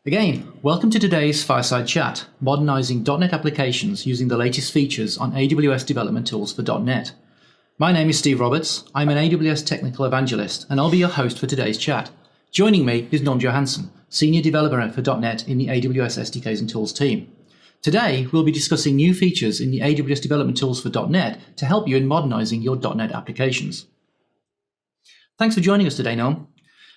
Again, welcome to today's Fireside Chat, modernizing .NET applications using the latest features on AWS development tools for .NET. My name is Steve Roberts, I'm an AWS Technical Evangelist, and I'll be your host for today's chat. Joining me is Norm Johanson, Senior Developer for .NET in the AWS SDKs and Tools team. Today, we'll be discussing new features in the AWS development tools for .NET to help you in modernizing your .NET applications. Thanks for joining us today, Norm.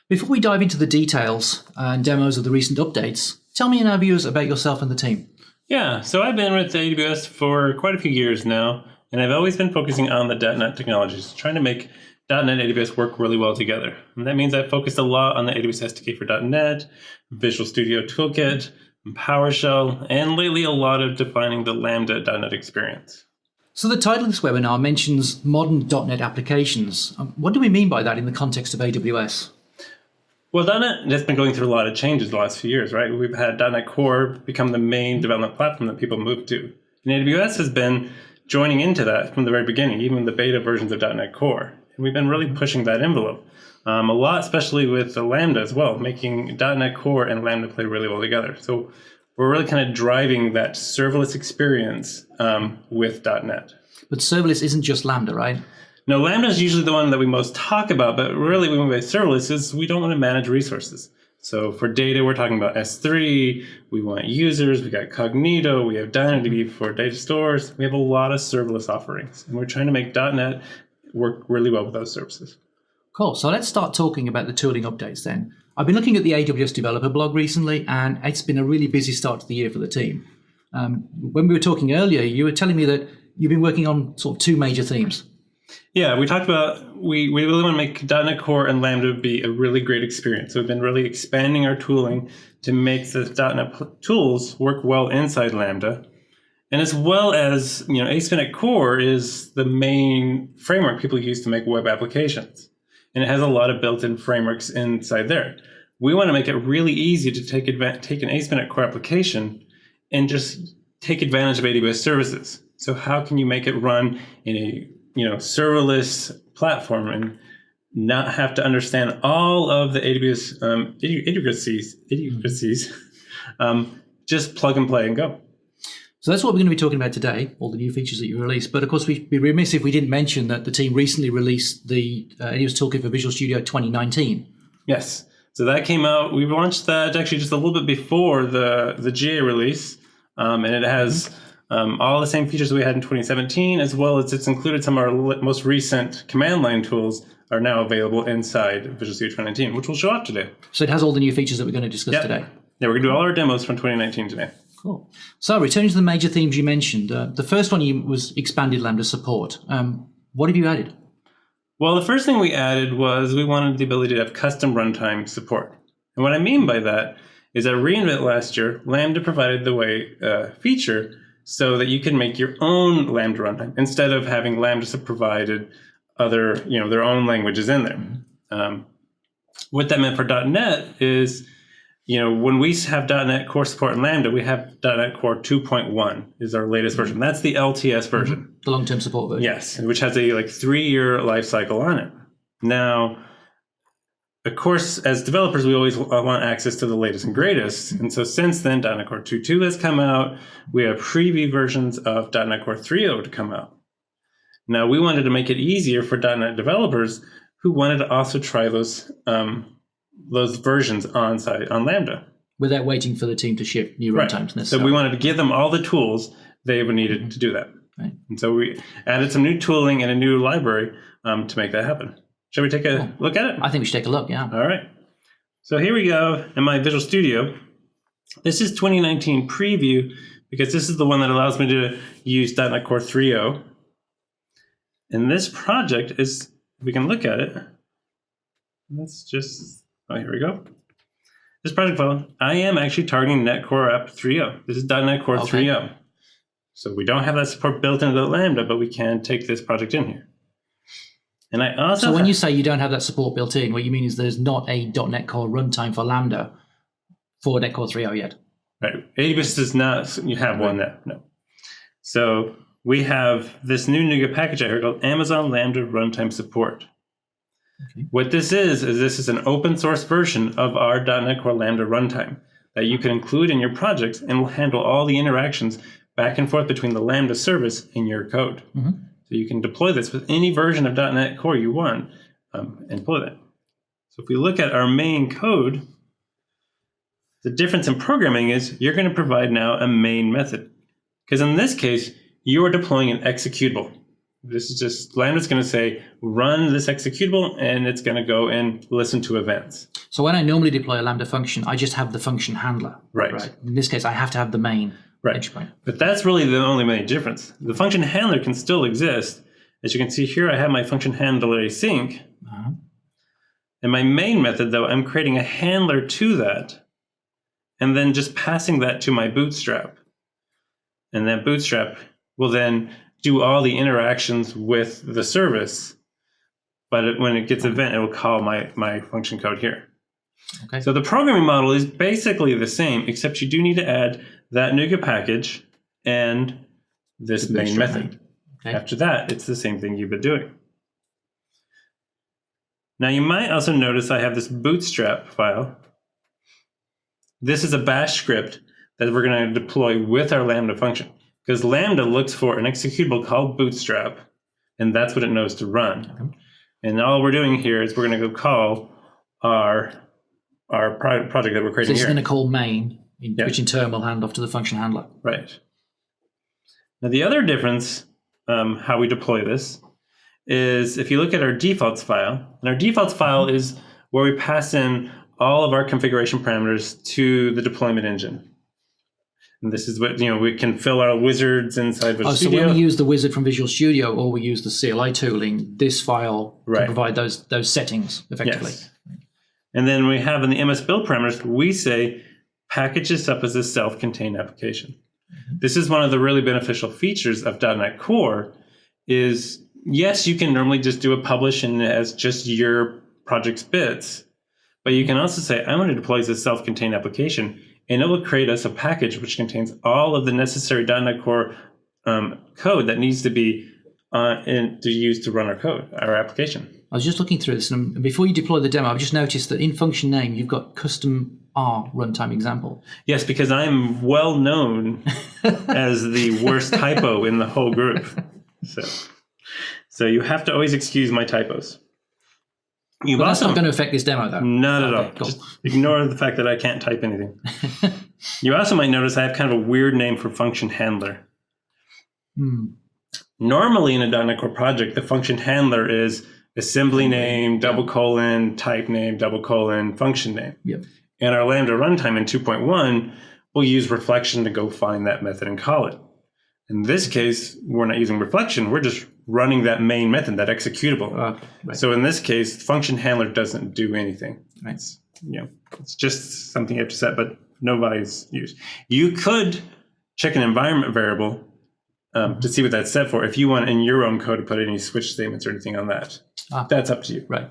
Before we dive into the details and demos of the recent updates, tell me and our viewers about yourself and the team. Yeah, so I've been with AWS for quite a few years now, and I've always been focusing on the .NET technologies, trying to make .NET and AWS work really well together. And that means I've focused a lot on the AWS SDK for .NET, Visual Studio Toolkit, and PowerShell, and lately a lot of defining the Lambda .NET experience. So the title of this webinar mentions modern .NET applications. What do we mean by that in the context of AWS? Well, .NET has been going through a lot of changes the last few years, right? We've had .NET Core become the main development platform that people move to. And AWS has been joining into that from the very beginning, even the beta versions of .NET Core. And we've been really pushing that envelope a lot, especially with the Lambda as well, making .NET Core and Lambda play really well together. So we're really kind of driving that serverless experience with .NET. But serverless isn't just Lambda, right? No, Lambda is usually the one that we most talk about, but really when we say serverless is we don't want to manage resources. So for data, we're talking about S3, we want users, we got Cognito, we have DynaDB for data stores. We have a lot of serverless offerings, and we're trying to make .NET work really well with those services. Cool. So let's start talking about the tooling updates then. I've been looking at the AWS developer blog recently, and it's been a really busy start to the year for the team. When we were talking earlier, you were telling me that you've been working on sort of two major themes. Yeah, we talked about we really want to make .NET Core and Lambda be a really great experience. So we've been really expanding our tooling to make the .NET tools work well inside Lambda. And as well as, ASP.NET Core is the main framework people use to make web applications. And it has a lot of built-in frameworks inside there. We want to make it really easy to take an ASP.NET Core application and just take advantage of AWS services. So how can you make it run in a serverless platform and not have to understand all of the AWS idiosyncrasies, just plug and play and go. So that's what we're going to be talking about today, all the new features that you released. But of course, we'd be remiss if we didn't mention that the team recently released the AWS Toolkit for Visual Studio 2019. Yes. So that came out. We launched that actually just a little bit before the GA release, and it has all the same features we had in 2017, as well as it's included some of our most recent command line tools are now available inside Visual Studio 2019, which we'll show off today. So it has all the new features that we're going to discuss today. Yeah, we're going to do all our demos from 2019 today. Cool. So returning to the major themes you mentioned, the first one was expanded Lambda support. What have you added? Well, the first thing we added was we wanted the ability to have custom runtime support. And what I mean by that is at reInvent last year, Lambda provided the feature so that you can make your own Lambda runtime instead of having Lambda provided other, their own languages in there. What that meant for .NET is, when we have .NET Core support in Lambda, we have .NET Core 2.1 is our latest version. That's the LTS version. The long-term support version. Yes, which has a 3-year life cycle on it. Now, of course, as developers, we always want access to the latest and greatest. And so since then, .NET Core 2.2 has come out. We have preview versions of .NET Core 3.0 to come out. Now, we wanted to make it easier for .NET developers who wanted to also try those versions on Lambda. Without waiting for the team to ship new runtimes necessarily. So we wanted to give them all the tools they would needed to do that. Right. And so we added some new tooling and a new library to make that happen. Shall we take a look at it? I think we should take a look, yeah. All right. So here we go in my Visual Studio. This is 2019 preview because this is the one that allows me to use .NET Core 3.0. And this project is, if we can look at it, let's just, here we go. This project file, I am actually targeting .NET Core App 3.0. This is .NET Core 3.0. So we don't have that support built into the Lambda, but we can take this project in here. And I also So when you say you don't have that support built in, what you mean is there's not a .NET Core runtime for Lambda for .NET Core 3.0 yet? Right. AWS does not, you have one now. No. So we have this new NuGet package out here called Amazon Lambda Runtime Support. Okay. What this is this is an open source version of our .NET Core Lambda runtime that you can include in your projects and will handle all the interactions back and forth between the Lambda service and your code. So you can deploy this with any version of .NET Core you want and deploy that. So if we look at our main code, the difference in programming is you're going to provide now a main method. Because in this case, you are deploying an executable. This is just, Lambda's going to say, run this executable, and it's going to go and listen to events. So when I normally deploy a Lambda function, I just have the function handler. Right. In this case, I have to have the main entry point. But that's really the only main difference. The function handler can still exist. As you can see here, I have my function handler async. And my main method, though, I'm creating a handler to that, and then just passing that to my bootstrap. And that bootstrap will then do all the interactions with the service. But when it gets an event, it will call my function code here. Okay. So the programming model is basically the same, except you do need to add that NuGet package and this main method. Okay. After that, it's the same thing you've been doing. Now you might also notice I have this bootstrap file. This is a bash script that we're going to deploy with our Lambda function, because Lambda looks for an executable called bootstrap, and that's what it knows to run. Okay. And all we're doing here is we're going to go call our project that we're creating here. So it's going to call main, which in turn will hand off to the function handler. Right. Now the other difference, how we deploy this, is if you look at our defaults file, and our defaults file is where we pass in all of our configuration parameters to the deployment engine. And this is what, we can fill our wizards inside Visual Studio. So when we use the wizard from Visual Studio or we use the CLI tooling, this file can provide those settings effectively. Yes. And then we have in the MS build parameters, we say package this up as a self-contained application. This is one of the really beneficial features of .NET Core is, yes, you can normally just do a publish and as just your project's bits, but you can also say, I want to deploy as a self-contained application, and it will create us a package which contains all of the necessary .NET Core code that needs to be to use to run our application. I was just looking through this, and before you deploy the demo, I've just noticed that in function name, you've got custom R runtime example. Yes, because I'm well known as the worst typo in the whole group. So you have to always excuse my typos. But that's not going to affect this demo, though. Not at all. Cool. Just ignore the fact that I can't type anything. You also might notice I have kind of a weird name for function handler. Normally in a .NET Core project, the function handler is assembly name, type name, function name. Yep. And our Lambda runtime in 2.1, we'll use reflection to go find that method and call it. In this case, we're not using reflection. We're just running that main method, that executable. So in this case, function handler doesn't do anything. It's just something you have to set, but nobody's used. You could check an environment variable to see what that's set for if you want in your own code to put any switch statements or anything on that. That's up to you. Right.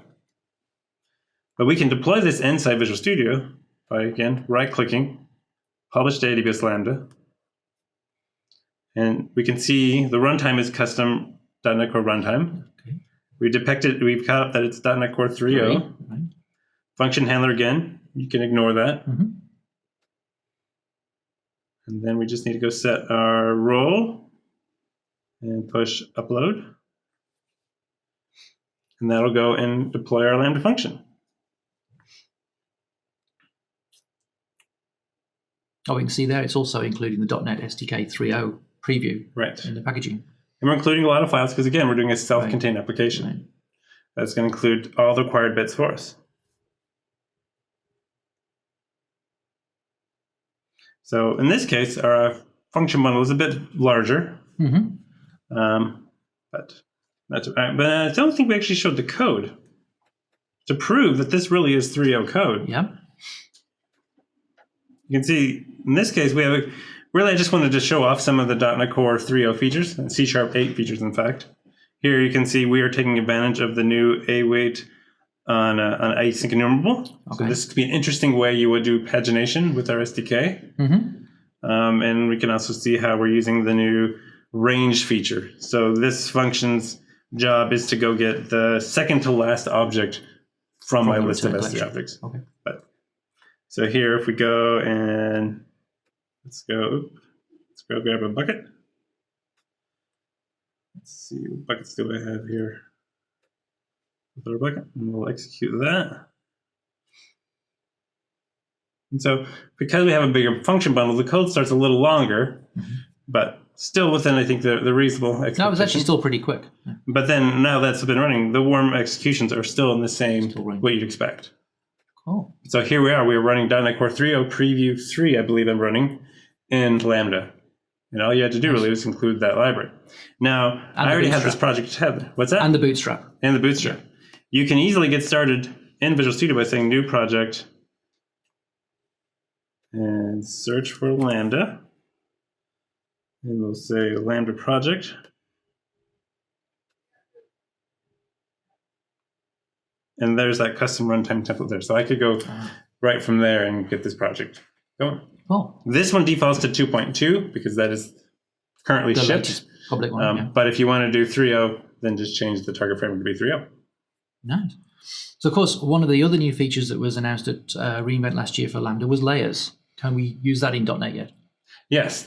But we can deploy this inside Visual Studio by, again, right-clicking, publish to AWS Lambda. And we can see the runtime is custom .NET Core runtime. Okay. We've caught up that it's .NET Core 3.0. Right. Function handler again, you can ignore that. And then we just need to go set our role and push upload. And that'll go and deploy our Lambda function. Oh, we can see there it's also including the .NET SDK 3.0 preview in the packaging. And we're including a lot of files because, again, we're doing a self-contained application. That's going to include all the required bits for us. So in this case, our function bundle is a bit larger. But I don't think we actually showed the code to prove that this really is 3.0 code. Yep. You can see, in this case, we have really, I just wanted to show off some of the .NET Core 3.0 features, and C# 8 features, in fact. Here you can see we are taking advantage of the new await on async enumerable. So this could be an interesting way you would do pagination with our SDK. And we can also see how we're using the new range feature. So this function's job is to go get the second to last object from my list of S3 objects. Okay. So here, if we go and let's go grab a bucket. Let's see, what buckets do I have here? Another bucket, and we'll execute that. And so because we have a bigger function bundle, the code starts a little longer, but still within, I think, the reasonable expectation. No, it was actually still pretty quick. Yeah. But then now that's been running, the warm executions are still in the same, what you'd expect. Cool. So here we are. We're running .NET Core 3.0 Preview 3, I believe I'm running, in Lambda. And all you had to do really was include that library. Now, I already have this project head. What's that? And the Bootstrap. And the Bootstrap. Yeah. You can easily get started in Visual Studio by saying New Project and search for Lambda. And we'll say Lambda Project. And there's that custom runtime template there. So I could go right from there and get this project going. Cool. This one defaults to 2.2 because that is currently the shipped. Public one, yeah. But if you want to do 3.0, then just change the target framework to be 3.0. Nice. So, of course, one of the other new features that was announced at reInvent last year for Lambda was layers. Can we use that in .NET yet? Yes,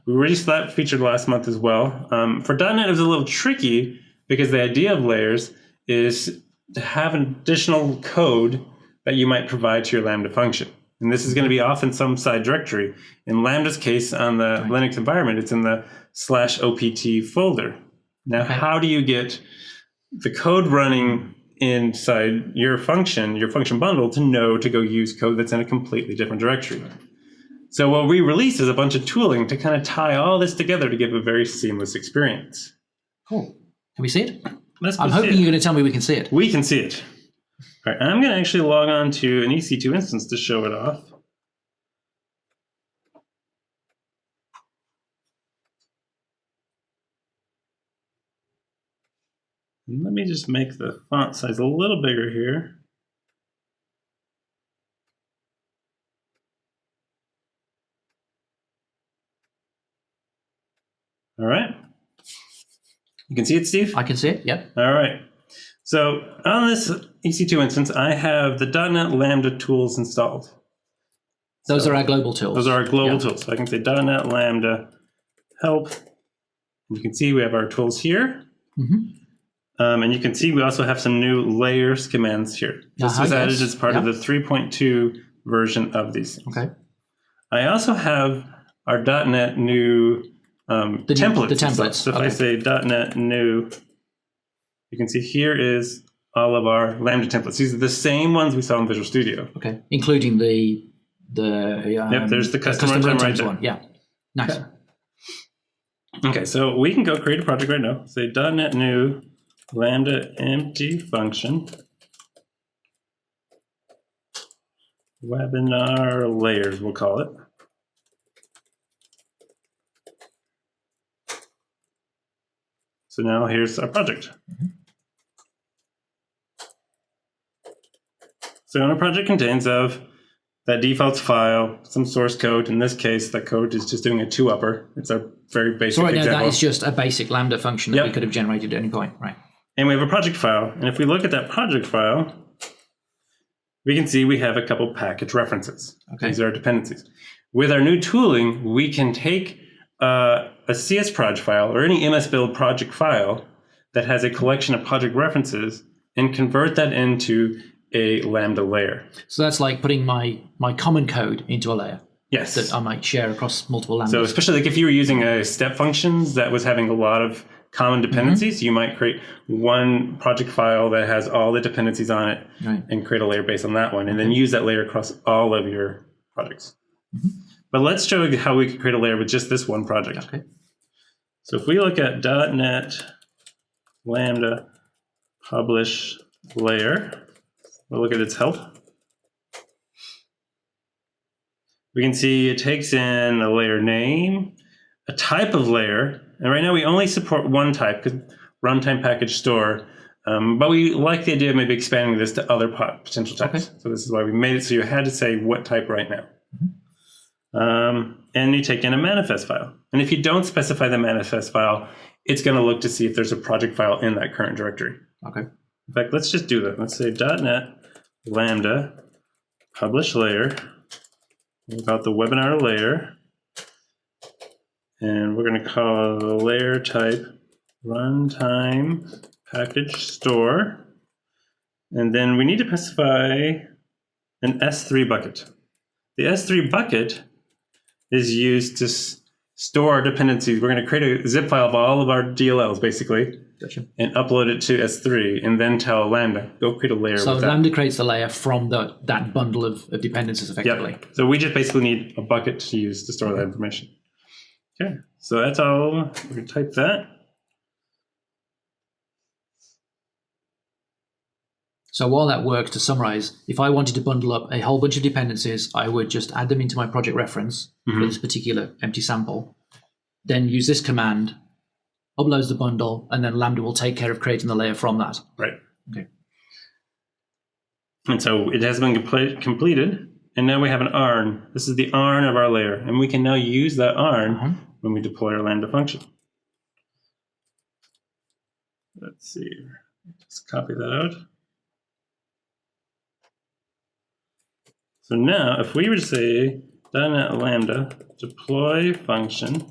we released that feature last month as well. For .NET, it was a little tricky because the idea of layers is to have an additional code that you might provide to your Lambda function. And this is going to be off in some side directory. In Lambda's case, on the Linux environment, it's in the /opt folder. Now, how do you get the code running inside your function bundle to know to go use code that's in a completely different directory? So what we released is a bunch of tooling to kind of tie all this together to give a very seamless experience. Cool. Can we see it? I'm hoping you're going to tell me we can see it. We can see it. All right, I'm going to actually log on to an EC2 instance to show it off. And let me just make the font size a little bigger here. All right. You can see it, Steve? I can see it, yep. All right. So on this EC2 instance, I have the .NET Lambda tools installed. Those are our global tools. Those are our global tools. So I can say .NET Lambda help. You can see we have our tools here. And you can see we also have some new layers commands here. This was added as part of the 3.2 version of these things. Okay. I also have our .NET new templates. The templates. So if I say .NET new, you can see here is all of our Lambda templates. These are the same ones we saw in Visual Studio. Okay, including the yep, there's the custom runtime right there. One. Yeah, nice. Okay, so we can go create a project right now. Say .NET new Lambda empty function webinar layers, we'll call it. So now here's our project. So our project contains of that defaults file, some source code. In this case, the code is just doing a 2-upper. It's a very basic example. So right now that is just a basic Lambda function that we could have generated at any point, right? And we have a project file. And if we look at that project file, we can see we have a couple package references. Okay. These are our dependencies. With our new tooling, we can take a CS project file or any MS build project file that has a collection of project references and convert that into a Lambda layer. So that's like putting my common code into a layer. Yes. That I might share across multiple Lambdas. So especially like if you were using a step functions that was having a lot of common dependencies, you might create one project file that has all the dependencies on it and create a layer based on that one, and then use that layer across all of your projects. But let's show you how we can create a layer with just this one project. Okay. So if we look at .NET Lambda publish layer, we'll look at its help. We can see it takes in a layer name, a type of layer, and right now we only support one type, because runtime package store, but we like the idea of maybe expanding this to other potential types. So this is why we made it so you had to say what type right now. And you take in a manifest file. And if you don't specify the manifest file, it's going to look to see if there's a project file in that current directory. Okay. In fact, let's just do that. Let's say .NET Lambda publish layer. We've got the webinar layer. And we're going to call the layer type runtime package store. And then we need to specify an S3 bucket. The S3 bucket is used to store our dependencies. We're going to create a zip file of all of our DLLs, basically, Gotcha. and upload it to S3, and then tell Lambda, go create a layer So with that. Lambda creates the layer from that bundle of dependencies, effectively. Yep. So we just basically need a bucket to use to store that information. Okay, so that's all. We're going to type that. So while that works, to summarize, if I wanted to bundle up a whole bunch of dependencies, I would just add them into my project reference for this particular empty sample, then use this command, uploads the bundle, and then Lambda will take care of creating the layer from that. Right. Okay. And so it has been completed, and now we have an ARN. This is the ARN of our layer, and we can now use that ARN when we deploy our Lambda function. Let's see. Just copy that out. So now, if we were to say .NET Lambda deploy function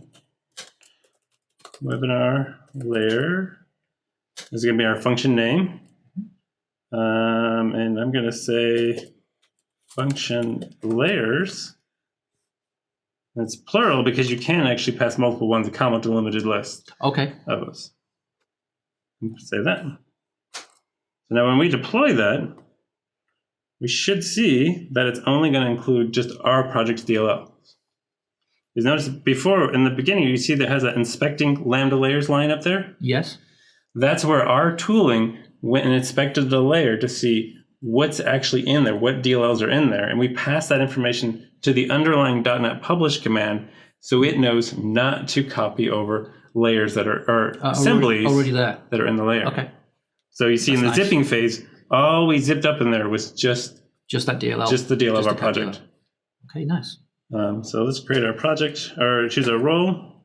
webinar layer, this is going to be our function name. And I'm going to say function layers. It's plural because you can actually pass multiple ones, a comma to limited list of those. Say that. So now when we deploy that, we should see that it's only going to include just our project's DLL. Because notice before, in the beginning, you see that it has that inspecting Lambda layers line up there? Yes. That's where our tooling went and inspected the layer to see what's actually in there, what DLLs are in there. And we pass that information to the underlying .NET publish command so it knows not to copy over layers that are assemblies already there that are in the layer. Okay. So you see in the nice. zipping phase, all we zipped up in there was just that DLL. Just the DLL of our project. Okay, nice. So let's create our project, or choose our role.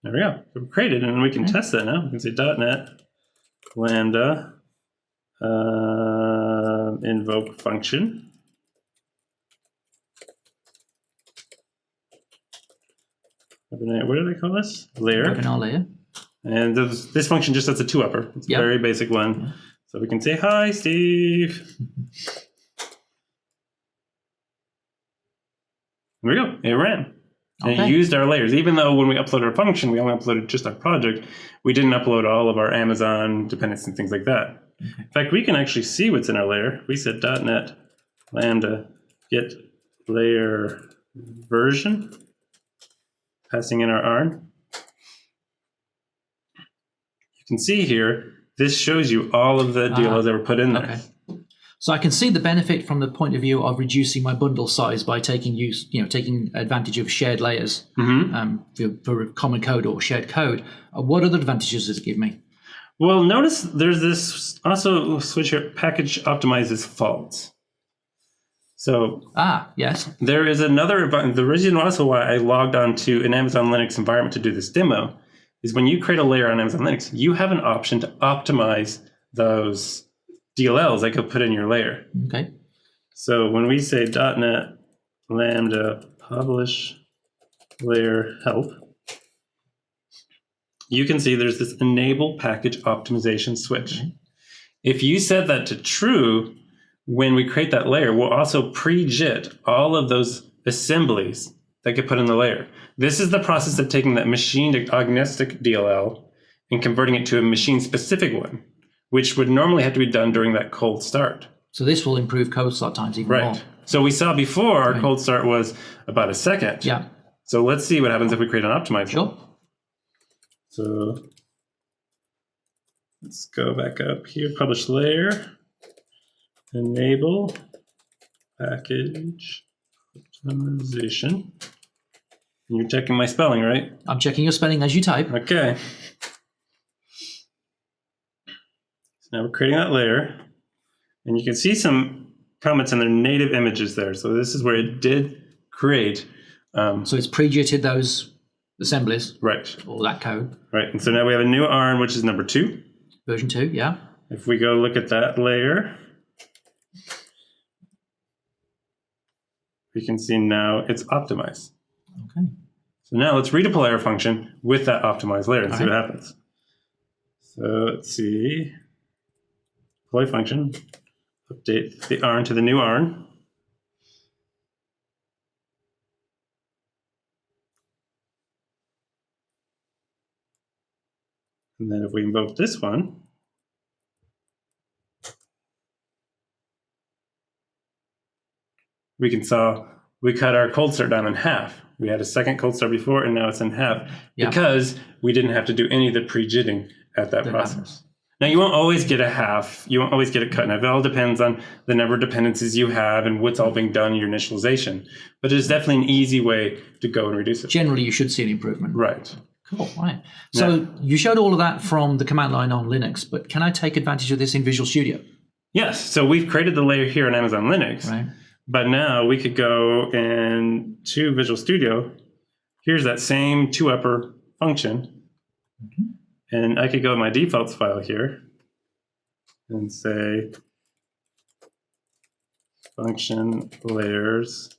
There we go. We've created, and we can test that now. We can say .NET Lambda invoke function. What do they call this? Layer. Webinar layer. And this function just has a 2-upper. It's a very basic one. So we can say, hi, Steve. There we go. It ran. And it used our layers. Even though when we uploaded our function, we only uploaded just our project, we didn't upload all of our Amazon dependencies and things like that. In fact, we can actually see what's in our layer. We said .NET Lambda get layer version, passing in our ARN. You can see here, this shows you all of the DLLs that were put in there. Okay. So I can see the benefit from the point of view of reducing my bundle size by taking advantage of shared layers for common code or shared code. What other advantages does it give me? Well, notice there's this also switch here, package optimizes faults. So yes, there is another, the reason also why I logged on to an Amazon Linux environment to do this demo is when you create a layer on Amazon Linux, you have an option to optimize those DLLs that could put in your layer. Okay. So when we say .NET Lambda publish layer help, you can see there's this enable package optimization switch. Okay. If you set that to true, when we create that layer, we'll also pre-JIT all of those assemblies that get put in the layer. This is the process of taking that machine-agnostic DLL and converting it to a machine-specific one, which would normally have to be done during that cold start. So this will improve cold start times even more. So we saw before our cold start was about a second. Yeah. So let's see what happens if we create an optimizer. Sure. So let's go back up here, publish layer, enable package optimization. You're checking my spelling, right? I'm checking your spelling as you type. Okay. So now we're creating that layer, and you can see some comments and their native images there. So this is where it did create. So it's pre-jitted those assemblies. Right. All that code. Right. And so now we have a new ARN, which is number 2. Version 2, yeah. If we go look at that layer, we can see now it's optimized. Okay. So now let's redeploy our function with that optimized layer and see what happens. So let's see. Deploy function, update the ARN to the new ARN. And then if we invoke this one, we cut our cold start down in half. We had a second cold start before, and now it's in half because we didn't have to do any of the pre-jitting at that process. Now, you won't always get a half. You won't always get a cut. Now, it all depends on the number of dependencies you have and what's all being done in your initialization. But it's definitely an easy way to go and reduce it. Generally, you should see an improvement. Right. Cool. Right. So you showed all of that from the command line on Linux, but can I take advantage of this in Visual Studio? Yes. So we've created the layer here on Amazon Linux. Right. But now we could go into Visual Studio. Here's that same toUpper function. And I could go to my defaults file here and say function layers.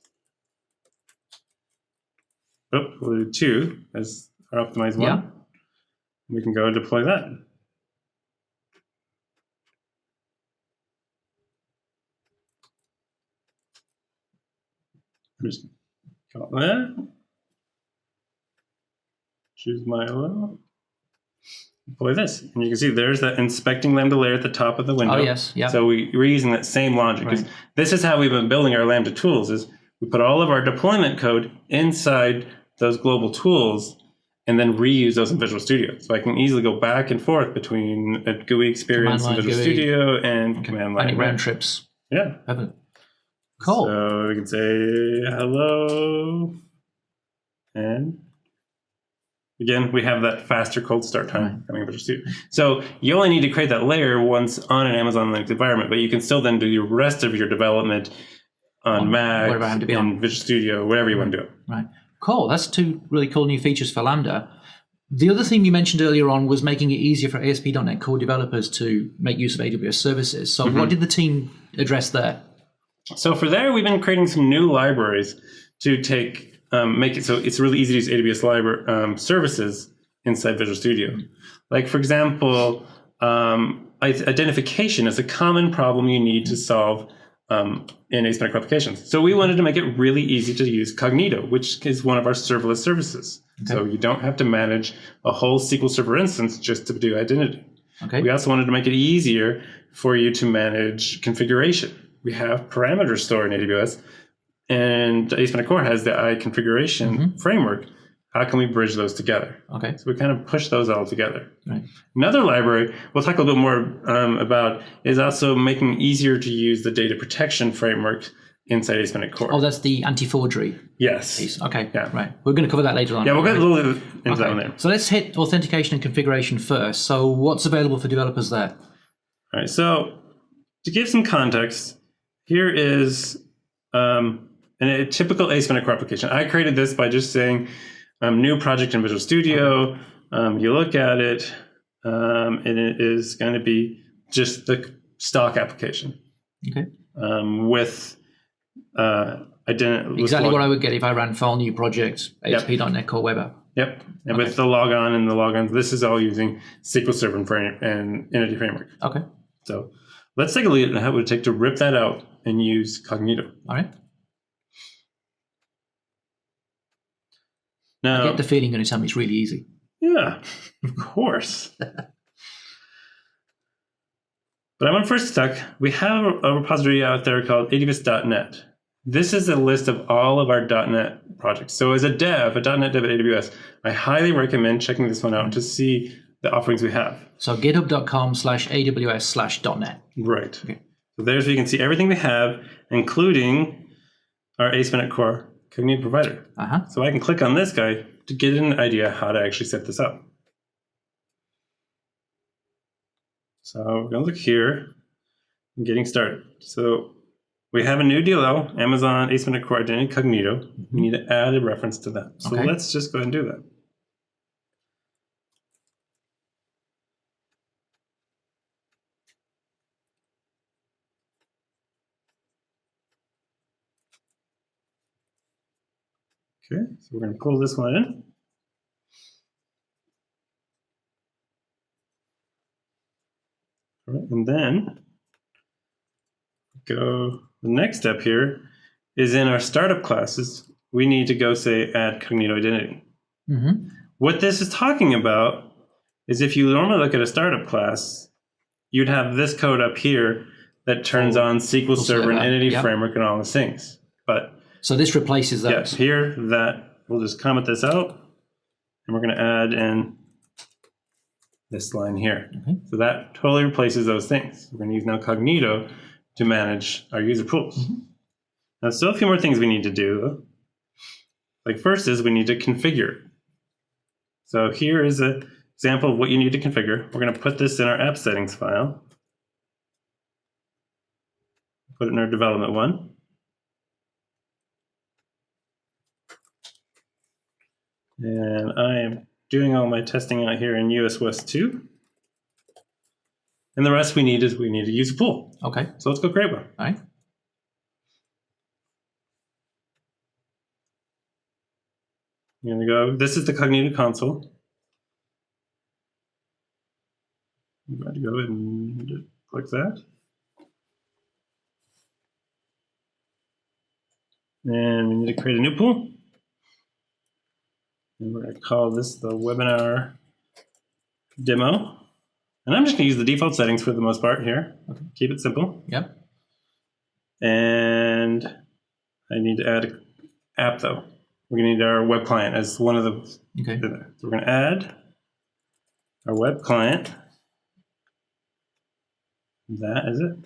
Oh, we'll do 2 as our optimized one. Yeah. We can go and deploy that. I'm just call that. Choose my OL. Deploy this. And you can see there's that inspecting Lambda layer at the top of the window. Oh, yes. Yeah. So we're using that same logic. Because this is how we've been building our Lambda tools is we put all of our deployment code inside those global tools and then reuse those in Visual Studio. So I can easily go back and forth between a GUI experience in Visual Studio and command line. Any round trips. Yeah. Cool. So we can say hello. And again, we have that faster cold start time coming in Visual Studio. So you only need to create that layer once on an Amazon Linux environment, but you can still then do the rest of your development on Mac, in Visual Studio, whatever you want to do. Right. Cool. That's 2 really cool new features for Lambda. The other thing you mentioned earlier on was making it easier for ASP.NET Core developers to make use of AWS services. So what did the team address there? So for there, we've been creating some new libraries to make it so it's really easy to use AWS library services inside Visual Studio. Like, for example, identification is a common problem you need to solve in ASP.NET Core applications. So we wanted to make it really easy to use Cognito, which is one of our serverless services. Okay. So you don't have to manage a whole SQL Server instance just to do identity. Okay. We also wanted to make it easier for you to manage configuration. We have parameter store in AWS, and ASP.NET Core has the configuration framework. How can we bridge those together? Okay. So we kind of push those all together. Right. Another library we'll talk a little bit more about is also making it easier to use the data protection framework inside ASP.NET Core. Oh, that's the anti-forgery piece. Okay, right. We're going to cover that later on. Yeah, we'll get a little bit into that one there. So let's hit authentication and configuration first. So what's available for developers there? All right, so to give some context, here is a typical ASP.NET Core application. I created this by just saying, new project in Visual Studio. You look at it, and it is going to be just the stock application. Okay. With exactly what I would get if I ran file new project, ASP.NET Core Web App. Yep. And with the logon and the logon, this is all using SQL Server and Entity Framework. Okay. So let's take a look at how it would take to rip that out and use Cognito. All right. Now, I get the feeling you're going to tell me it's really easy. Yeah, of course. But I want first to talk, we have a repository out there called AWS.NET. This is a list of all of our .NET projects. So as a dev, a .NET dev at AWS, I highly recommend checking this one out to see the offerings we have. So github.com/AWS/.NET. Right. Okay. So there's where you can see everything we have, including our ASP.NET Core Cognito provider. So I can click on this guy to get an idea how to actually set this up. So we're going to look here and getting started. So we have a new DLL, Amazon Asymmetric Core Identity Cognito. We need to add a reference to that. So let's just go ahead and do that. Okay, so we're going to pull this one in. All right, and then the next step here is in our startup classes, we need to go say add Cognito Identity. What this is talking about is if you normally look at a startup class, you'd have this code up here that turns on SQL Server and Entity Framework and all those things. But so this replaces those. Yes, here we'll just comment this out, and we're going to add in this line here. So that totally replaces those things. We're going to use now Cognito to manage our user pools. Now, still a few more things we need to do. Like first is we need to configure. So here is an example of what you need to configure. We're going to put this in our app settings file. Put it in our development one. And I am doing all my testing out here in US West 2. And the rest we need is we need to use a pool. Okay. So let's go create one. All right. You're going to go, this is the Cognito console. I'm going to go ahead and click that. And we need to create a new pool. And we're going to call this the webinar demo. And I'm just going to use the default settings for the most part here. Okay. Keep it simple. Yep. And I need to add an app though. We're going to need our web client as one of the. Okay. So we're going to add our web client. That is it.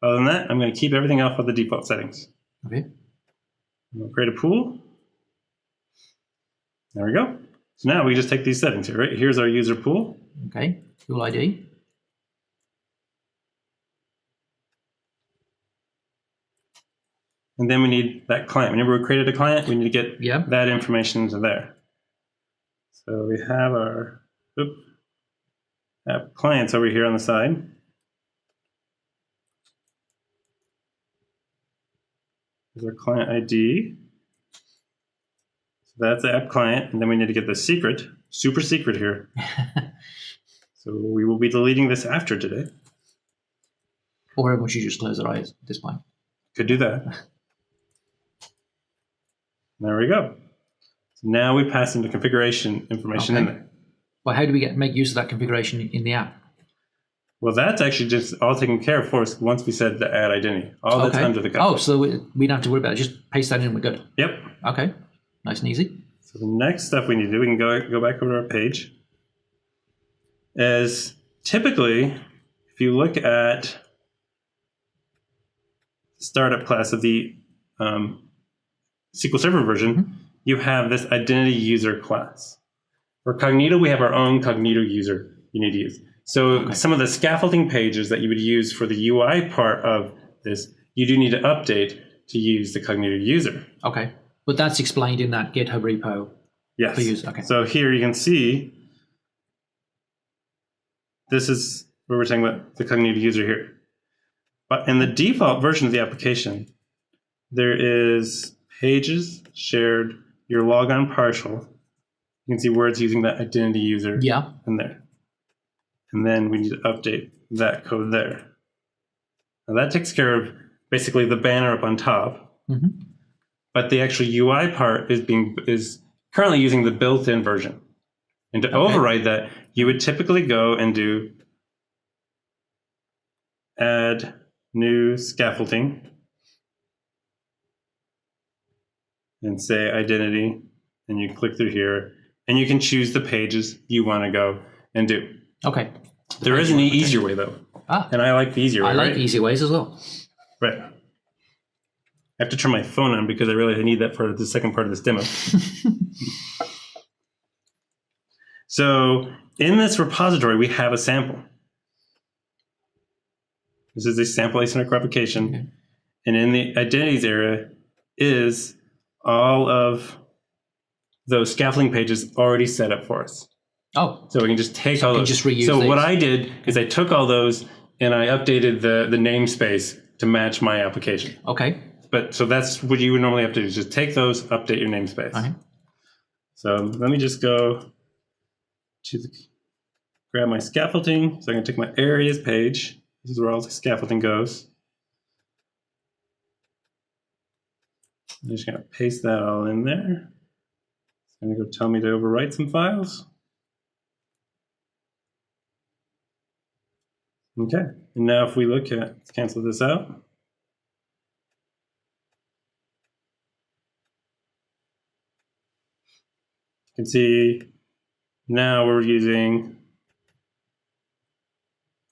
Other than that, I'm going to keep everything off of the default settings. Okay. We'll create a pool. There we go. So now we just take these settings here, right? Here's our user pool. Okay, pool ID. And then we need that client. Whenever we created a client, we need to get that information into there. So we have our app clients over here on the side. Here's our client ID. That's the app client, and then we need to get the secret, super secret here. So we will be deleting this after today. Or everyone should just close their eyes at this point. Could do that. There we go. So now we pass in the configuration information in there. Well, how do we make use of that configuration in the app? Well, that's actually just all taken care of for us once we said the add identity. All that's under the code. Oh, so we don't have to worry about it. Just paste that in and we're good. Yep. Okay. Nice and easy. So the next stuff we need to do, we can go back over to our page, is typically, if you look at the startup class of the SQL Server version, you have this identity user class. For Cognito, we have our own Cognito user you need to use. So some of the scaffolding pages that you would use for the UI part of this, you do need to update to use the Cognito user. Okay. But that's explained in that GitHub repo. Yes. For use. Okay. So here you can see, this is where we're talking about the Cognito user here. But in the default version of the application, there is pages, shared, your logon partial. You can see where it's using that identity user in there. And then we need to update that code there. Now that takes care of basically the banner up on top. But the actual UI part is currently using the built-in version. And to override that, you would typically go and do add new scaffolding and say identity, and you click through here, and you can choose the pages you want to go and do. Okay. There is an easier way though. And I like the easier way. I like easy ways as well. Right. I have to turn my phone on because I really need that for the second part of this demo. So in this repository, we have a sample. This is a sample asynchronous replication. And in the identities area is all of those scaffolding pages already set up for us. Oh, so we can just take all those. Just reuse so these. What I did is I took all those and I updated the namespace to match my application. Okay. So that's what you would normally have to do, is just take those, update your namespace. Okay. So let me just go to grab my scaffolding. So I can take my areas page. This is where all the scaffolding goes. I'm just going to paste that all in there. It's going to go tell me to overwrite some files. Okay, and now if we look at, let's cancel this out. You can see now we're using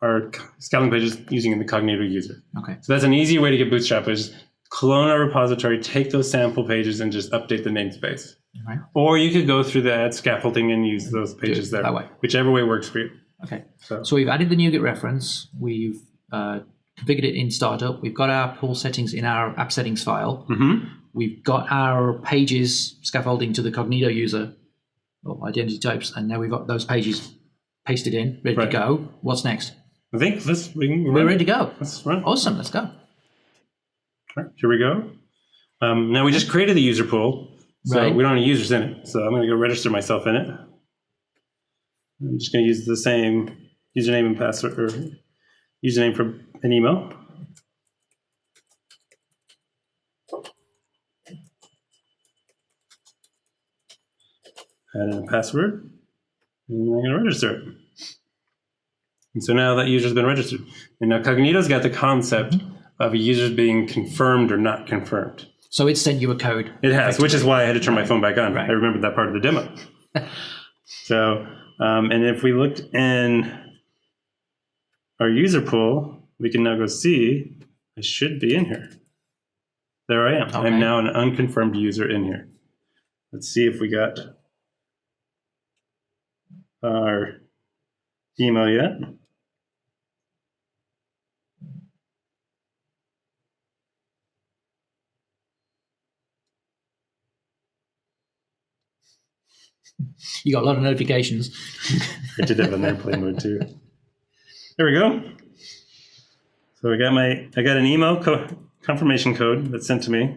our scaffolding pages using the Cognito user. Okay. So that's an easy way to get Bootstrap, is clone our repository, take those sample pages, and just update the namespace. Right. Or you could go through the add scaffolding and use those pages there. That way. Whichever way works for you. Okay. So we've added the NuGet reference. We've configured it in startup. We've got our pull settings in our app settings file. Mm-hmm. We've got our pages scaffolding to the Cognito user or identity types, and now we've got those pages pasted in, ready to go. What's next? I think we're ready to go. Let's run. Awesome. Let's go. All right, here we go. Now we just created the user pool, so we don't have any users in it. So I'm going to go register myself in it. I'm just going to use the same username and password, or username for an email. Add in a password, and I'm going to register it. And so now that user's been registered. And now Cognito's got the concept of a user being confirmed or not confirmed. So it sent you a code. It has, which is why I had to turn my phone back on. Right. I remembered that part of the demo. So, and if we looked in our user pool, we can now go see, I should be in here. There I am. Okay. I'm now an unconfirmed user in here. Let's see if we got our email yet. You got a lot of notifications. I did have an airplane mode too. There we go. So I got an email confirmation code that's sent to me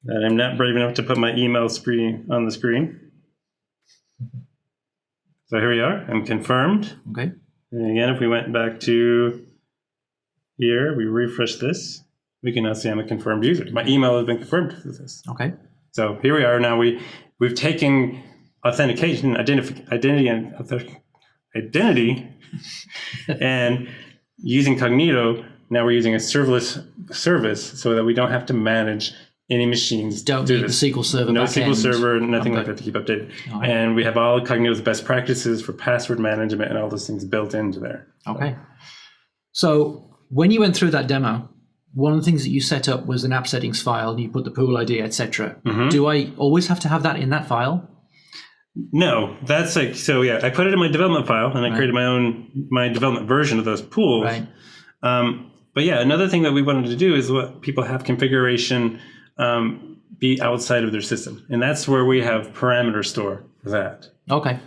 that I'm not brave enough to put my email screen on the screen. So here we are. I'm confirmed. Okay. And again, if we went back to here, we refresh this, we can now see I'm a confirmed user. My email has been confirmed with this. Okay. So here we are. Now we've taken authentication, identity, and using Cognito, now we're using a serverless service so that we don't have to manage any machines. Don't need the SQL Server. No SQL Server, nothing like that to keep updated. Right. And we have all Cognito's best practices for password management and all those things built into there. Okay. So when you went through that demo, one of the things that you set up was an app settings file, and you put the pool ID, etc. Mm-hmm. Do I always have to have that in that file? No, that's like, so yeah, I put it in my development file, and I created my development version of those pools. Right. But yeah, another thing that we wanted to do is what people have configuration be outside of their system. And that's where we have parameter store for that. Okay.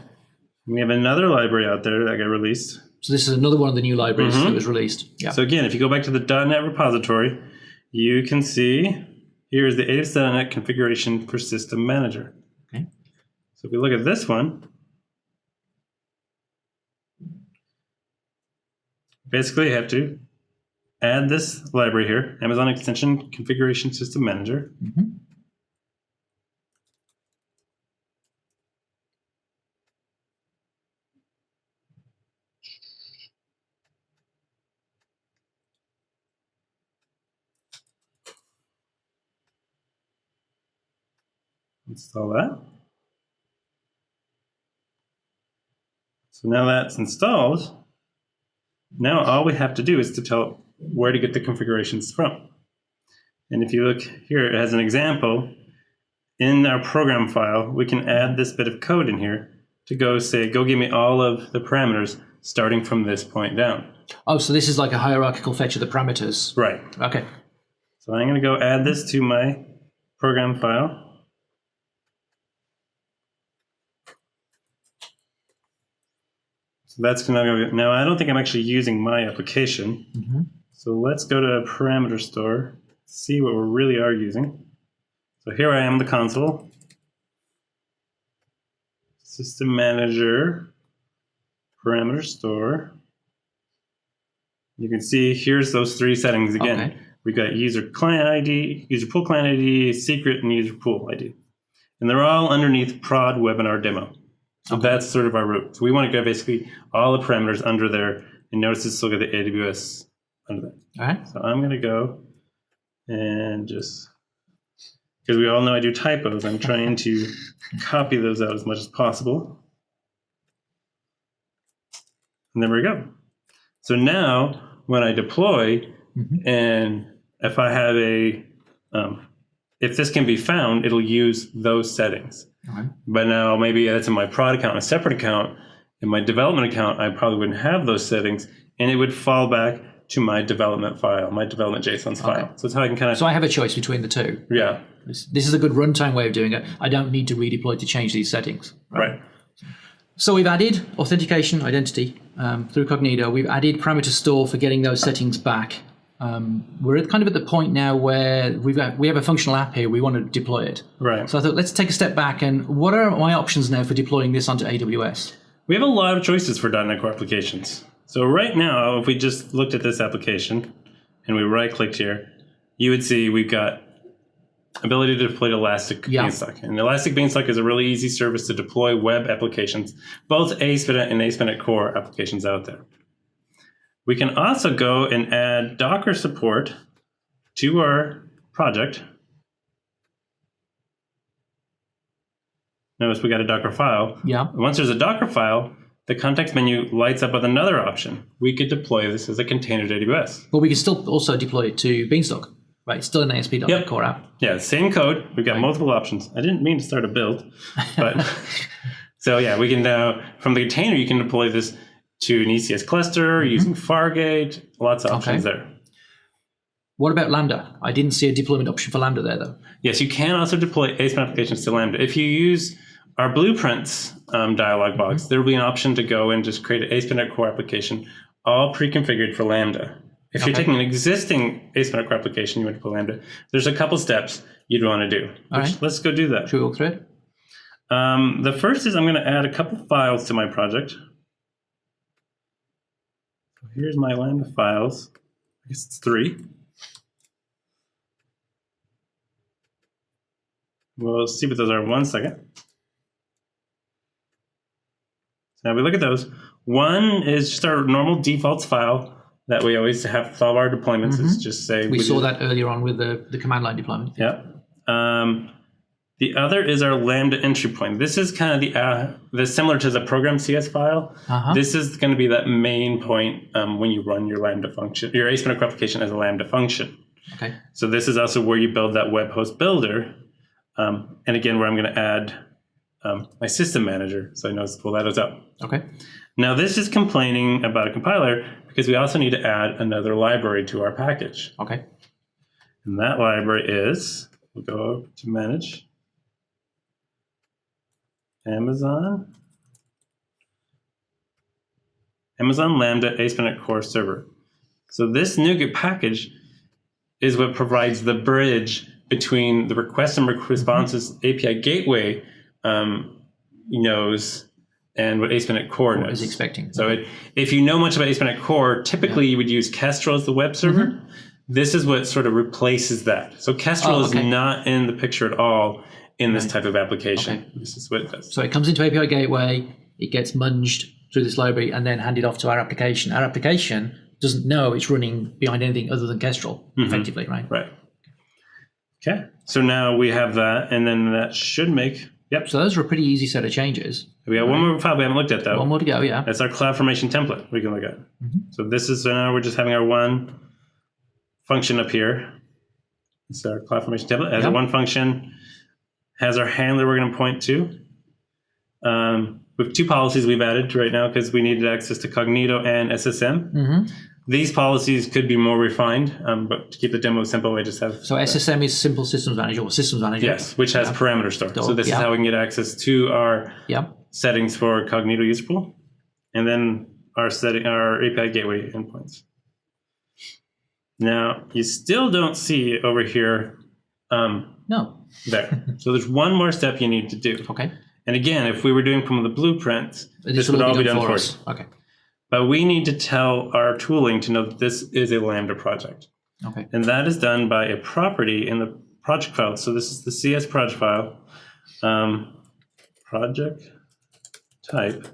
We have another library out there that got released. So this is another one of the new libraries that was released. Yeah. So again, if you go back to the .NET repository, you can see here's the AWS.NET configuration for system manager. Okay. So if we look at this one, basically you have to add this library here, Amazon extension configuration system manager. Mm-hmm. Install that. So now that's installed. Now all we have to do is to tell where to get the configurations from. And if you look here, it has an example. In our program file, we can add this bit of code in here to go say, go give me all of the parameters starting from this point down. Oh, so this is like a hierarchical fetch of the parameters. Right. Okay. So I'm going to go add this to my program file. So that's going to go. Now, I don't think I'm actually using my application. Mm-hmm. So let's go to a parameter store, see what we really are using. So here I am, the console. System manager, parameter store. You can see here's those three settings again. Okay. We've got user client ID, user pool client ID, secret, and user pool ID. And they're all underneath prod webinar demo. So that's sort of our root. So we want to get basically all the parameters under there. And notice this, look at the AWS under there. All right. So I'm going to go and just, because we all know I do typos, I'm trying to copy those out as much as possible. And there we go. So now when I deploy, and if I have if this can be found, it'll use those settings. Okay. But now maybe that's in my prod account, a separate account. In my development account, I probably wouldn't have those settings, and it would fall back to my development file, my development JSONs file. So that's how I can kind of... So I have a choice between the two. Yeah. This is a good runtime way of doing it. I don't need to redeploy to change these settings. Right. So we've added authentication identity through Cognito. We've added parameter store for getting those settings back. We're kind of at the point now where we have a functional app here. We want to deploy it. Right. So I thought, let's take a step back. And what are my options now for deploying this onto AWS? We have a lot of choices for .NET Core applications. So right now, if we just looked at this application and we right-clicked here, you would see we've got ability to deploy Elastic Beanstalk. And Elastic Beanstalk is a really easy service to deploy web applications, both ASP.NET and ASP.NET Core applications out there. We can also go and add Docker support to our project. Notice we got a Docker file. Yeah. Once there's a Docker file, the context menu lights up with another option. We could deploy this as a container to AWS. But we can still also deploy it to Beanstalk, right? It's still an ASP.NET Core app. Yeah, same code. We've got multiple options. I didn't mean to start a build, but so yeah, we can now, from the container, you can deploy this to an ECS cluster using Fargate, lots of options there. What about Lambda? I didn't see a deployment option for Lambda there, though. Yes, you can also deploy ASP applications to Lambda. If you use our blueprints dialog box, there will be an option to go and just create an ASP.NET Core application, all pre-configured for Lambda. If you're taking an existing ASP.NET Core application, you want to deploy Lambda, there's a couple steps you'd want to do. Let's go do that. Should we walk through it? The first is I'm going to add a couple files to my project. Here's my Lambda files. I guess it's 3. We'll see what those are in 1 second. So now we look at those. One is just our normal defaults file that we always have with all of our deployments. Is just say we saw that earlier on with the command line deployment. Yeah. The other is our Lambda entry point. This is kind of the similar to the program CS file. This is going to be that main point when you run your Lambda function, your ASP.NET Core application as a Lambda function. Okay. So this is also where you build that web host builder. And again, where I'm going to add my system manager. So I know to pull that up. Okay. Now this is complaining about a compiler because we also need to add another library to our package. Okay. And that library is, we'll go to manage. Amazon Lambda ASP.NET Core Server. So this NuGet package is what provides the bridge between the request and responses API gateway knows and what ASP.NET Core knows. Is expecting. So if you know much about ASP.NET Core, typically you would use Kestrel as the web server. This is what sort of replaces that. So Kestrel is not in the picture at all in this type of application. This is what it does. So it comes into API Gateway, it gets munged through this library, and then handed off to our application. Our application doesn't know it's running behind anything other than Kestrel, effectively, right? Right. Okay. So now we have that, and then that should make, So those are a pretty easy set of changes. We have one more file we haven't looked at, though. One more to go, yeah. That's our CloudFormation template we can look at. So this is, now we're just having our one function up here. It's our CloudFormation template. As a one function, has our handler we're going to point to. We have 2 policies we've added right now because we needed access to Cognito and SSM. These policies could be more refined, but to keep the demo simple, I just have... So SSM is Simple Systems Manager or Systems Manager? Yes, which has parameter store. So this is how we can get access to our settings for Cognito user pool, and then our API gateway endpoints. Now, you still don't see over here there. So there's one more step you need to do. Okay. And again, if we were doing from the blueprints, this would all be done for us. Okay. But we need to tell our tooling to know that this is a Lambda project. Okay. And that is done by a property in the project file. So this is the CS project file. Project type.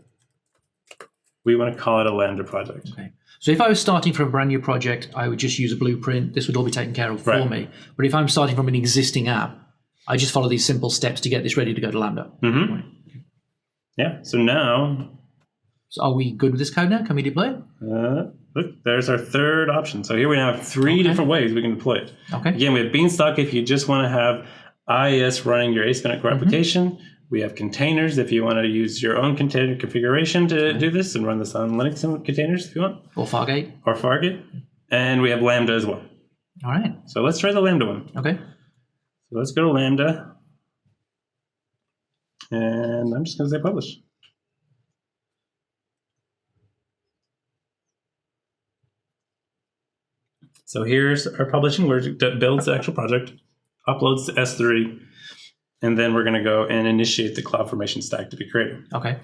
We want to call it a Lambda project. Okay. So if I was starting from a brand new project, I would just use a blueprint. This would all be taken care of for me. But if I'm starting from an existing app, I just follow these simple steps to get this ready to go to Lambda. Mm-hmm. Right. Yeah. So now... So are we good with this code now? Can we deploy it? Look, there's our third option. So here we have three different ways we can deploy it. Okay. Again, we have Beanstalk if you just want to have IIS running your ASP.NET Core application. We have containers if you want to use your own container configuration to do this and run this on Linux containers if you want. Or Fargate. Or Fargate. And we have Lambda as well. All right. So let's try the Lambda one. Okay. So let's go to Lambda. And I'm just going to say publish. So here's our publishing where it builds the actual project, uploads to S3, and then we're going to go and initiate the CloudFormation stack to be created. Okay.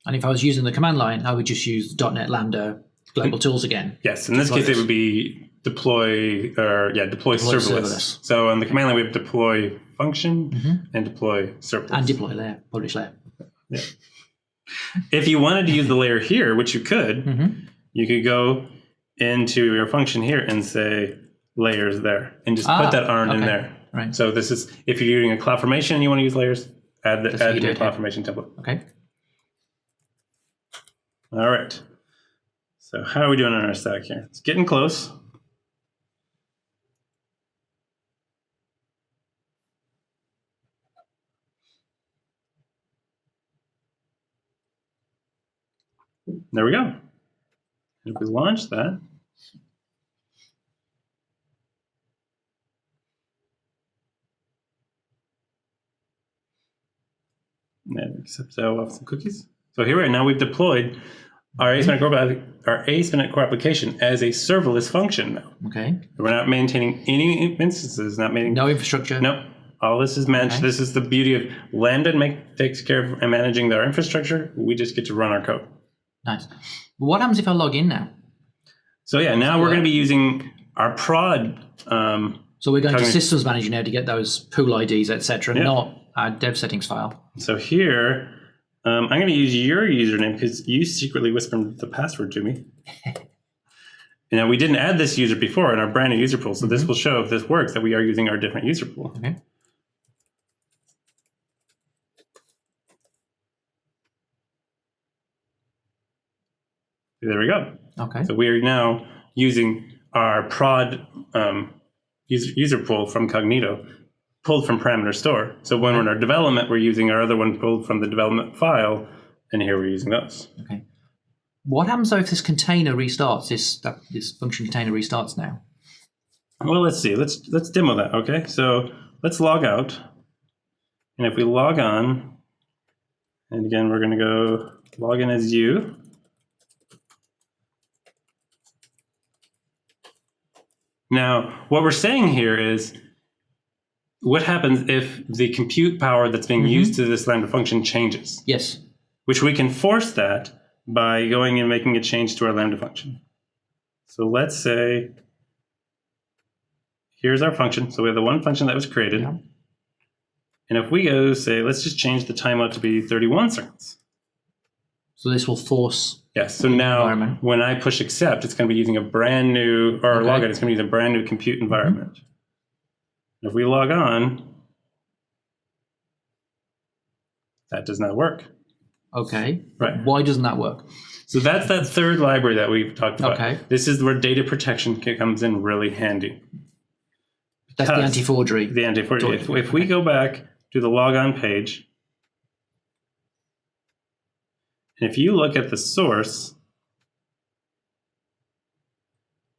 And if I was using the command line, I would just use .NET Lambda global tools again. Yes, in this case it would be deploy serverless. So on the command line we have deploy function and deploy serverless. And deploy layer, publish layer. Yeah. If you wanted to use the layer here, which you could, you could go into your function here and say layers there and just put that ARN in there. Right. So this is, if you're using a CloudFormation and you want to use layers, add the new CloudFormation template. Okay. All right. So how are we doing on our stack here? It's getting close. There we go. If we launch that, and accept some cookies. So here right now we've deployed our ASP.NET Core application as a serverless function now. Okay. We're not maintaining any instances, no infrastructure. Nope. All this is managed. Okay. This is the beauty of Lambda takes care of managing our infrastructure. We just get to run our code. Nice. What happens if I log in now? So yeah, now we're going to be using our prod. So we're going to Systems Manager now to get those pool IDs, etc., not our dev settings file. So here, I'm going to use your username because you secretly whispered the password to me. Now we didn't add this user before in our brand new user pool, so this will show if this works that we are using our different user pool. Okay. There we go. Okay. So we are now using our prod user pool from Cognito, pulled from parameter store. So when we're in our development, we're using our other one pulled from the development file, and here we're using those. Okay. What happens though if this container restarts? This function container restarts now. Well, let's see. Let's demo that. Okay. So let's log out, and if we log on, and again we're going to go log in as you. Now, what we're saying here is, what happens if the compute power that's being used to this Lambda function changes? Yes. Which we can force that by going and making a change to our Lambda function. So let's say, here's our function. So we have the one function that was created. Yeah. And if we go say, let's just change the timeout to be 31 seconds. So this will force... Yes, so now when I push accept, it's going to be using a brand new, or log out, it's going to use a brand new compute environment. If we log on, that does not work. Okay. Right. Why doesn't that work? So that's that third library that we've talked about. Okay. This is where data protection comes in really handy. That's the anti-forgery. The anti-forgery. If we go back to the logon page, And if you look at the source,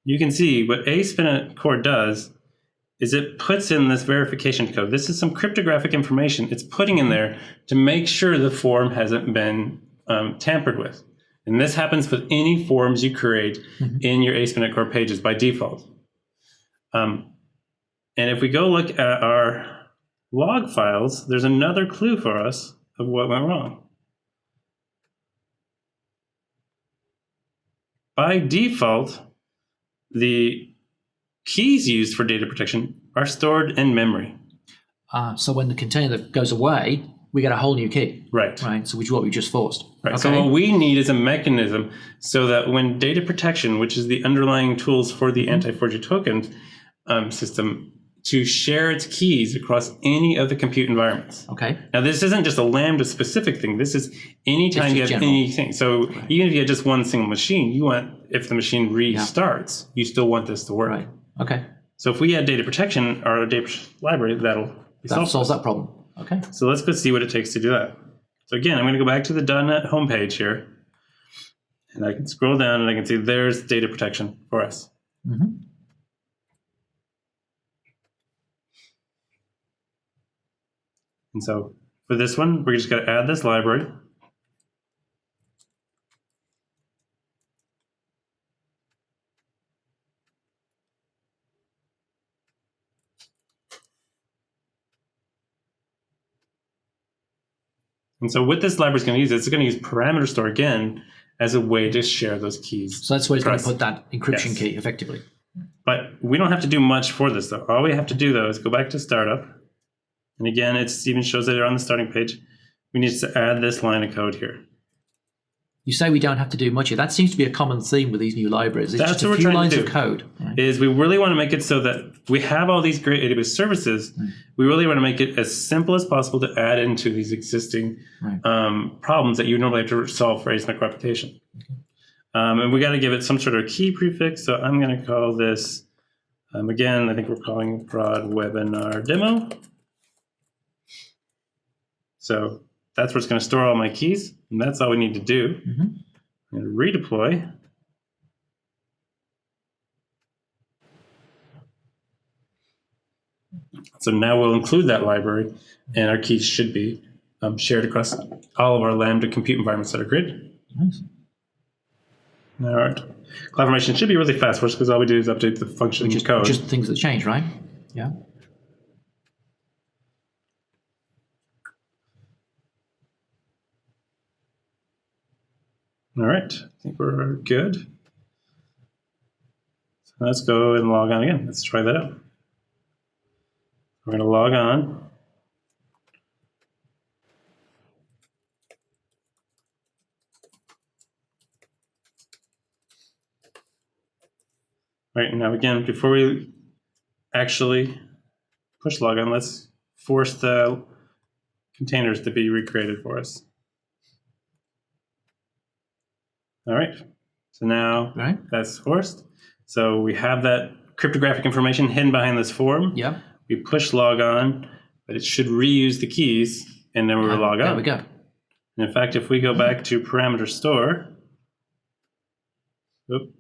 you can see what ASP.NET Core does is it puts in this verification code. This is some cryptographic information it's putting in there to make sure the form hasn't been tampered with. And this happens with any forms you create in your ASP.NET Core pages by default. And if we go look at our log files, there's another clue for us of what went wrong. By default, the keys used for data protection are stored in memory. So when the container goes away, we get a whole new key. Right. Right. So which is what we just forced. Right. Okay. So what we need is a mechanism so that when data protection, which is the underlying tools for the anti-forgery token system, to share its keys across any of the compute environments. Okay. Now, this isn't just a Lambda specific thing. This is anytime you have general. anything. So even if you have just one single machine, you want, if the machine restarts, you still want this to work. Right. Okay. So if we add data protection, our data library, that'll solves that problem. Okay. So let's go see what it takes to do that. So again, I'm going to go back to the .NET homepage here, and I can scroll down and I can see there's data protection for us. Mm-hmm. And so for this one, we're just going to add this library. And so what this library is going to use, it's going to use parameter store again as a way to share those keys. So that's where it's going to put that encryption key effectively. But we don't have to do much for this though. All we have to do though is go back to startup. And again, it even shows that on the starting page. We need to add this line of code here. You say we don't have to do much here. That seems to be a common theme with these new libraries. It's That's just what a we're few trying lines to do, of code. Right? Is we really want to make it so that we have all these great AWS services. We really want to make it as simple as possible to add into these existing problems that you normally have to solve for async replication. Okay. And we got to give it some sort of key prefix. So I'm going to call this, again, I think we're calling prod webinar demo. So that's where it's going to store all my keys. And that's all we need to do. I'm going to redeploy. So now we'll include that library, and our keys should be shared across all of our Lambda compute environments that are created. Nice. All right. CloudFormation should be really fast for us because all we do is update the function code. Just things that change, right? Yeah. All right. I think we're good. So let's go and log on again. Let's try that out. We're going to log on. All right, now again, before we actually push login, let's force the containers to be recreated for us. All right, so now that's forced. So we have that cryptographic information hidden behind this form. Yeah. We push log on, but it should reuse the keys, and then we will log on. There we go. And in fact, if we go back to parameter store, looked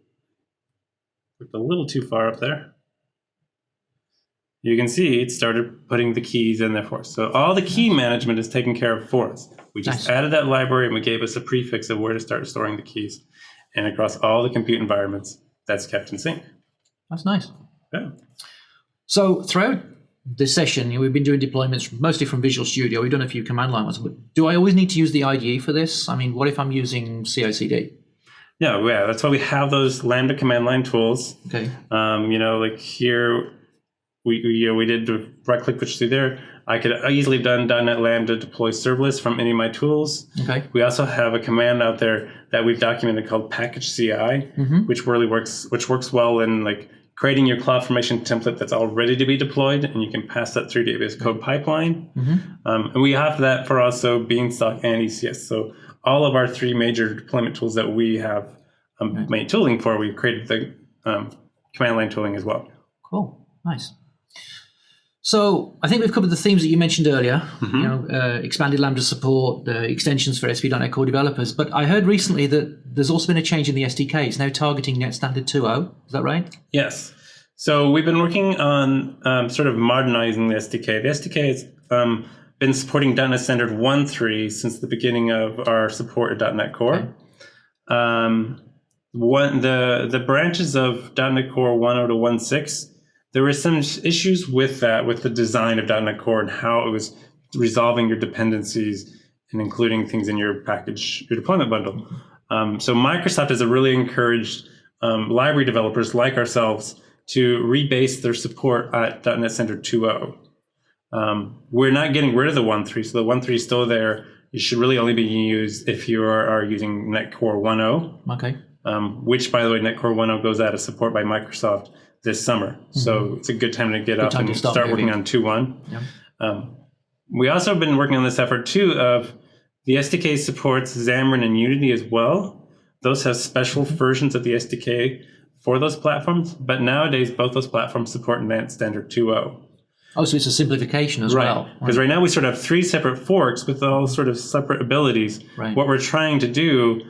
a little too far up there. You can see it started putting the keys in there for us. So all the key management is taken care of for us. We just added that library and we gave us a prefix of where to start storing the keys. And across all the compute environments, that's kept in sync. That's nice. Yeah. So throughout this session, we've been doing deployments mostly from Visual Studio. We've done a few command line ones, but do I always need to use the IDE for this? I mean, what if I'm using CI/CD? Yeah, that's why we have those Lambda command line tools. Okay. Like here, we did the right click push through there. I could easily have done .NET Lambda deploy serverless from any of my tools. Okay. We also have a command out there that we've documented called package CI, which really works well in like creating your CloudFormation template that's all ready to be deployed, and you can pass that through the AWS code pipeline. And we have that for also Beanstalk and ECS. So all of our three major deployment tools that we have made tooling for, we've created the command line tooling as well. Cool. Nice. So I think we've covered the themes that you mentioned earlier, expanded Lambda support, the extensions for ASP.NET Core developers. But I heard recently that there's also been a change in the SDK. It's now targeting Net Standard 2.0. Is that right? Yes. So we've been working on sort of modernizing the SDK. The SDK has been supporting .NET Standard 1.3 since the beginning of our support at .NET Core. Okay. The branches of .NET Core 1.0 to 1.6, there were some issues with that, with the design of .NET Core and how it was resolving your dependencies and including things in your package, your deployment bundle. So Microsoft has really encouraged library developers like ourselves to rebase their support at .NET Standard 2.0. We're not getting rid of the 1.3, so the 1.3 is still there. It should really only be used if you are using .NET Core 1.0. Okay. Which, by the way, .NET Core 1.0 goes out of support by Microsoft this summer. So it's a good time to get up and start working on 2.1. Yeah. We also have been working on this effort too of the SDK supports Xamarin and Unity as well. Those have special versions of the SDK for those platforms, but nowadays both those platforms support .NET Standard 2.0. Oh, so it's a simplification as well. Because right now we sort of have 3 separate forks with all sort of separate abilities. Right. What we're trying to do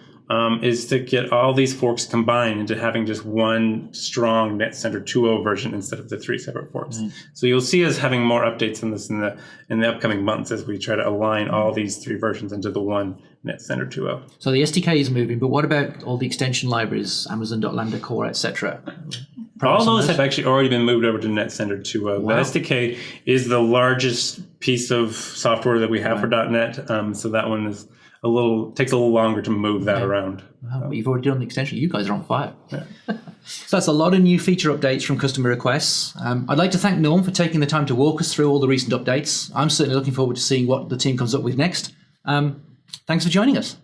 is to get all these forks combined into having just one strong .NET Standard 2.0 version instead of the 3 separate forks. So you'll see us having more updates on this in the upcoming months as we try to align all these 3 versions into the one .NET Standard 2.0. So the SDK is moving, but what about all the extension libraries, Amazon.Lambda Core, etc.? All those have actually already been moved over to .NET Standard 2.0. Wow. The SDK is the largest piece of software that we have for .NET, so that one is takes a little longer to move that around. Wow, but you've already done the extension. You guys are on fire. Yeah. So that's a lot of new feature updates from customer requests. I'd like to thank Norm for taking the time to walk us through all the recent updates. I'm certainly looking forward to seeing what the team comes up with next. Thanks for joining us.